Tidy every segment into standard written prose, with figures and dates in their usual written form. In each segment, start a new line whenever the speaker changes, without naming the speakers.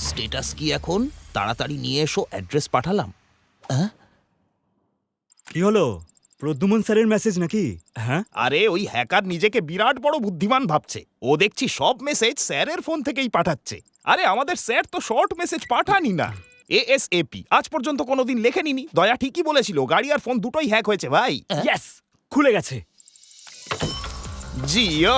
Status কি এখন? তাড়াতাড়ি নিয়ে এসো, অ্যাড্রেস পাঠালাম।
কি হলো? প্রদ্যুমন স্যারের মেসেজ নাকি? হ্যাঁ,
আরে ওই হ্যাকার নিজেকে বিরাট বড় বুদ্ধিমান ভাবছে। ও দেখছি সব মেসেজ স্যারের ফোন থেকেই পাঠাচ্ছে। আরে আমাদের স্যার তো শর্ট মেসেজ পাঠানি না। এএসএপি আজ পর্যন্ত কোনোদিন লেখেনি। দয়া ঠিকই বলেছিল, গাড়ি আর ফোন দুটোই হ্যাক হয়েছে ভাই।
ইয়েস, খুলে গেছে।
জিও।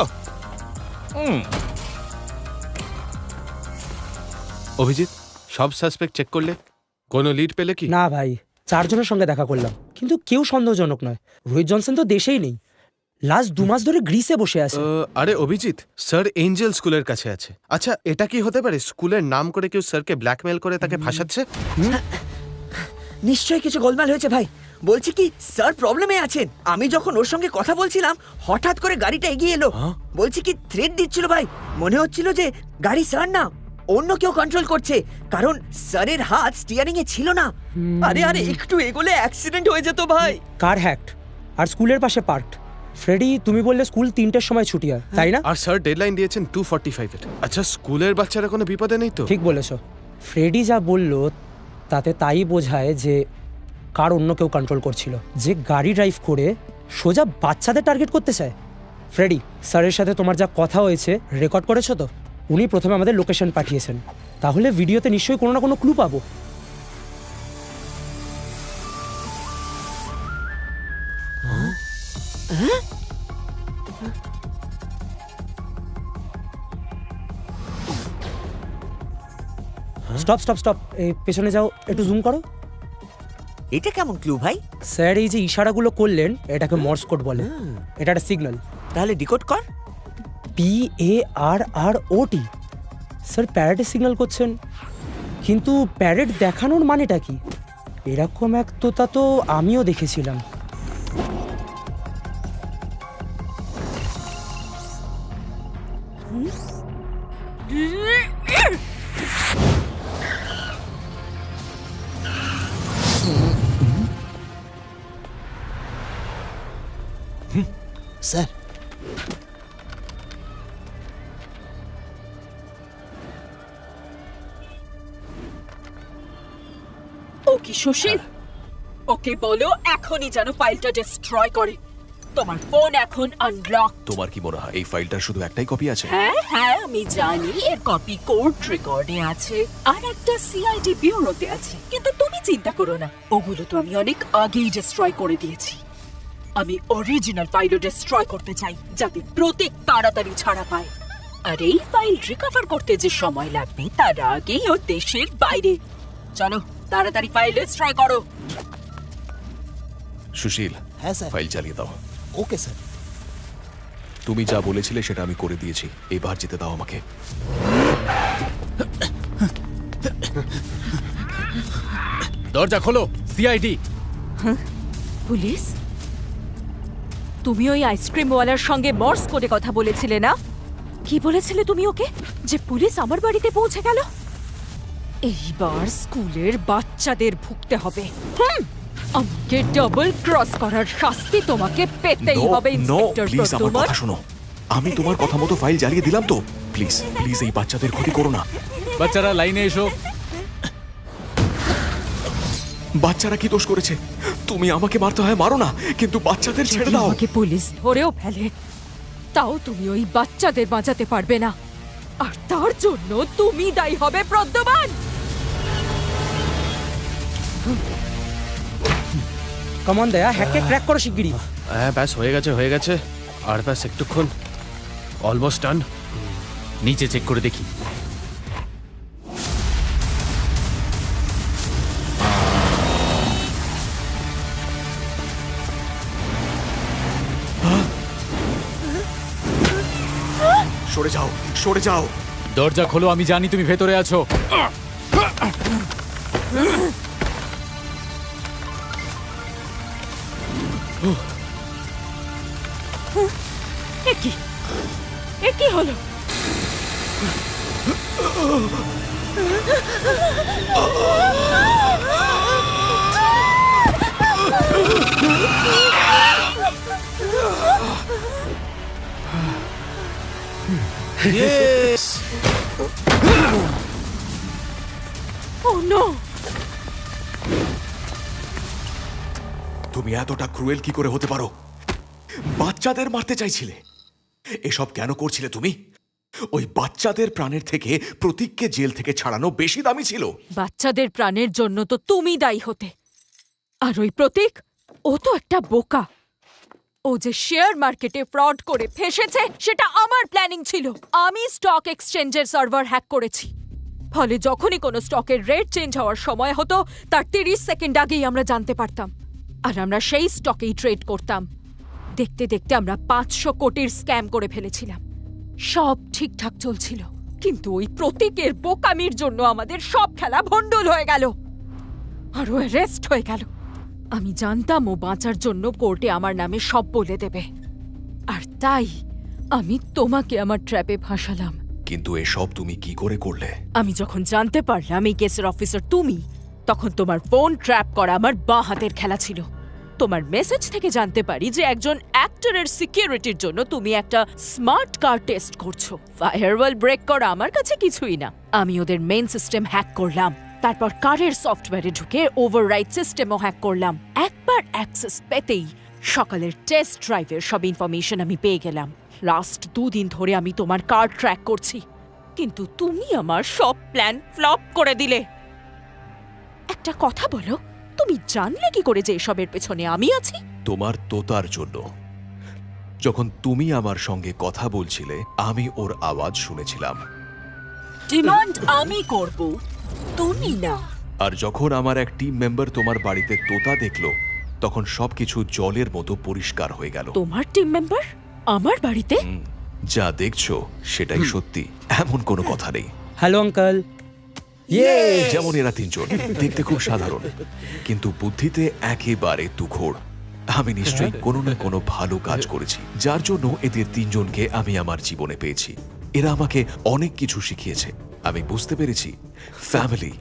অভিজিৎ, সব সাসপেক্ট চেক করলে? কোনো লিড পেলে কি?
না ভাই, 4 জনের সঙ্গে দেখা করলাম, কিন্তু কেউ সন্দেহজনক নয়। রোহিত জনসন তো দেশেই নেই, লাস্ট 2 মাস ধরে গ্রিসে বসে আছে।
আরে অভিজিৎ, স্যার এঞ্জেল স্কুলের কাছে আছে। আচ্ছা, এটা কি হতে পারে স্কুলের নাম করে কেউ স্যারকে ব্ল্যাকমেল করে তাকে ফাঁসাচ্ছে?
নিশ্চয়ই কিছু গোলমাল হয়েছে ভাই। বলছি কি, স্যার প্রবলেমে আছেন। আমি যখন ওর সঙ্গে কথা বলছিলাম, হঠাৎ করে গাড়িটা এগিয়ে এলো। বলছি কি, থ্রেট দিচ্ছিল ভাই। মনে হচ্ছিল যে গাড়ি স্যার না, অন্য কেউ কন্ট্রোল করছে, কারণ স্যারের হাত স্টিয়ারিং এ ছিল না। আরে আরে একটু এগোলে অ্যাক্সিডেন্ট হয়ে যেত ভাই।
কার হ্যাক্ট আর স্কুলের পাশে পার্কড। ফ্রেডি, তুমি বললে স্কুল 3টের সময় ছুটি হয়, তাই না?
আর স্যার ডেডলাইন দিয়েছেন 2:45-এর। আচ্ছা, স্কুলের বাচ্চারা কোনো বিপদে নেই তো?
ঠিক বলেছ। ফ্রেডি যা বলল তাতে তাই বোঝায় যে কার অন্য কেউ কন্ট্রোল করছিল, যে গাড়ি ড্রাইভ করে সোজা বাচ্চাদের টার্গেট করতে চায়। ফ্রেডি, স্যারের সাথে তোমার যা কথা হয়েছে রেকর্ড করেছো তো? উনি প্রথমে আমাদের লোকেশন পাঠিয়েছেন, তাহলে ভিডিওতে নিশ্চয়ই কোনো না কোনো ক্লু পাবো। স্টপ স্টপ স্টপ, এই পেছনে যাও, একটু জুম করো।
এটা কেমন ক্লু ভাই?
স্যার এই যে ইশারাগুলো করলেন এটাকে মর্স কোড বলে। এটা একটা সিগন্যাল।
তাহলে ডিকোড কর।
PARROT। স্যার প্যারেডের সিগন্যাল করছেন, কিন্তু প্যারেড দেখানোর মানেটা কি? এরকম এক তোতা তো আমিও দেখেছিলাম।
স্যার,
ও কি সুশীল? ওকে বলো এখনই যেন ফাইলটা ডিস্ট্রয় করে। তোমার ফোন এখন আনলক।
তোমার কি মনে হয় এই ফাইলটার শুধু একটাই কপি আছে?
হ্যাঁ হ্যাঁ, আমি জানি এর কপি কোর্ট রেকর্ডে আছে আর একটা সিআইডি ব্যুরোতে আছে, কিন্তু তুমি চিন্তা করো না, ওগুলো তো আমি অনেক আগেই ডিস্ট্রয় করে দিয়েছি। আমি অরিজিনাল ফাইলও ডিস্ট্রয় করতে চাই, যাতে প্রত্যেক তাড়াতাড়ি ছাড়া পায়। আর এই ফাইল রিকভার করতে যে সময় লাগবে তার আগেই ও দেশের বাইরে। চলো তাড়াতাড়ি ফাইল ডিস্ট্রয় করো।
সুশীল,
হ্যাঁ স্যার।
ফাইল চালিয়ে দাও।
Okay sir.
তুমি যা বলেছিলে সেটা আমি করে দিয়েছি, এবার যেতে দাও আমাকে।
দরজা খোলো। সিআইডি।
পুলিশ? তুমি ওই আইসক্রিমওয়ালার সঙ্গে মর্স কোডে কথা বলেছিলে না? কি বলেছিলে তুমি ওকে? যে পুলিশ আমার বাড়িতে পৌঁছে গেল? এইবার স্কুলের বাচ্চাদের ভুগতে হবে। আমাকে ডাবল ক্রস করার শাস্তি তোমাকে পেতেই হবে ইন্সপেক্টর
প্লিজ আমার
প্রদ্যুমন।
কথা শোনো। আমি তোমার কথা মতো ফাইল জ্বালিয়ে দিলাম তো। প্লিজ প্লিজ এই বাচ্চাদের ক্ষতি করো না।
বাচ্চারা লাইনে এসো।
বাচ্চারা কি দোষ করেছে? তুমি আমাকে মারতে হয় মারো না, কিন্তু বাচ্চাদের ছেড়ে দাও।
আমাকে পুলিশ ধরেও ফেলে, তাও তুমি ওই বাচ্চাদের বাঁচাতে পারবে না, আর তার জন্য তুমি দায়ী হবে প্রদ্যুমন।
কমন দয়া, হ্যাককে ক্র্যাক করো শিগগিরই।
হ্যাঁ ব্যাস, হয়ে গেছে হয়ে গেছে। আর ব্যাস একটুক্ষণ, অলমোস্ট ডান।
নিচে চেক করে দেখি।
সরে যাও, সরে যাও।
দরজা খোলো, আমি জানি তুমি ভেতরে আছো।
এ কি হলো?
Yes!
ও নো!
তুমি এতটা ক্রুয়েল কি করে হতে পারো? বাচ্চাদের মারতে চাইছিলে। এসব কেন করছিলে তুমি? ওই বাচ্চাদের প্রাণের থেকে প্রতীককে জেল থেকে ছাড়ানো বেশি দামি ছিল।
বাচ্চাদের প্রাণের জন্য তো তুমি দায়ী হতে। আর ওই প্রতীক, ও তো একটা বোকা। ও যে শেয়ার মার্কেটে ফ্রড করে ফেসেছে সেটা আমার প্ল্যানিং ছিল। আমি স্টক এক্সচেঞ্জের সার্ভার হ্যাক করেছি। ফলে যখনই কোনো স্টকের রেট চেঞ্জ হওয়ার সময় হতো তার 30 সেকেন্ড আগেই আমরা জানতে পারতাম। আর আমরা সেই স্টকেই ট্রেড করতাম। দেখতে দেখতে আমরা 500 কোটির স্ক্যাম করে ফেলেছিলাম। সব ঠিকঠাক চলছিল, কিন্তু ওই প্রতীকের বোকামির জন্য আমাদের সব খেলা ভণ্ডুল হয়ে গেল। আর ও অ্যারেস্ট হয়ে গেল। আমি জানতাম ও বাঁচার জন্য কোর্টে আমার নামে সব বলে দেবে, আর তাই আমি তোমাকে আমার ট্র্যাপে ফাঁসালাম।
কিন্তু এসব তুমি কি করে করলে?
আমি যখন জানতে পারলাম এই কেসের অফিসার তুমি, তখন তোমার ফোন ট্র্যাপ করা আমার বাঁ হাতের খেলা ছিল। তোমার মেসেজ থেকে জানতে পারি যে একজন অ্যাক্টরের সিকিউরিটির জন্য তুমি একটা স্মার্ট কার টেস্ট করছো। ফায়ারওয়াল ব্রেক করা আমার কাছে কিছুই না। আমি ওদের মেইন সিস্টেম হ্যাক করলাম, তারপর কারের সফটওয়্যারে ঢুকে ওভাররাইড সিস্টেমও হ্যাক করলাম। একবার অ্যাক্সেস পেতেই সকালের টেস্ট ড্রাইভের সব ইনফরমেশন আমি পেয়ে গেলাম। লাস্ট 2 দিন ধরে আমি তোমার কার ট্র্যাক করছি, কিন্তু তুমি আমার সব প্ল্যান ফ্লপ করে দিলে। একটা কথা বলো, তুমি জানলে কি করে যে এসবের পেছনে আমি আছি?
তোমার তোতার জন্য। যখন তুমি আমার সঙ্গে কথা বলছিলে আমি ওর আওয়াজ শুনেছিলাম।
ডিমান্ড আমি করব, তুমি না।
আর যখন আমার এক টিম মেম্বার তোমার বাড়িতে তোতা দেখলো, তখন সবকিছু জলের মতো পরিষ্কার হয়ে গেল।
তোমার টিম মেম্বার আমার বাড়িতে?
যা দেখছো সেটাই সত্যি, এমন কোনো কথা নেই।
Hello uncle.
যেমন এরা 3 জন দেখতে খুব সাধারণ, কিন্তু বুদ্ধিতে একেবারে তুখোড়। আমি নিশ্চয়ই কোনো না কোনো ভালো কাজ করেছি, যার জন্য এদের 3 জনকে আমি আমার জীবনে পেয়েছি। এরা আমাকে অনেক কিছু শিখিয়েছে। আমি বুঝতে পেরেছি ফ্যামিলি,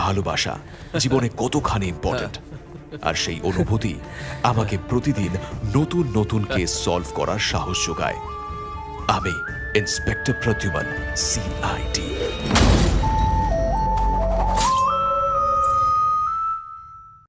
ভালোবাসা জীবনে কতখানি ইম্পর্ট্যান্ট। আর সেই অনুভূতি আমাকে প্রতিদিন নতুন নতুন কেস সলভ করার সাহস যোগায়। আমি ইন্সপেক্টর প্রদ্যুম্ন, CID।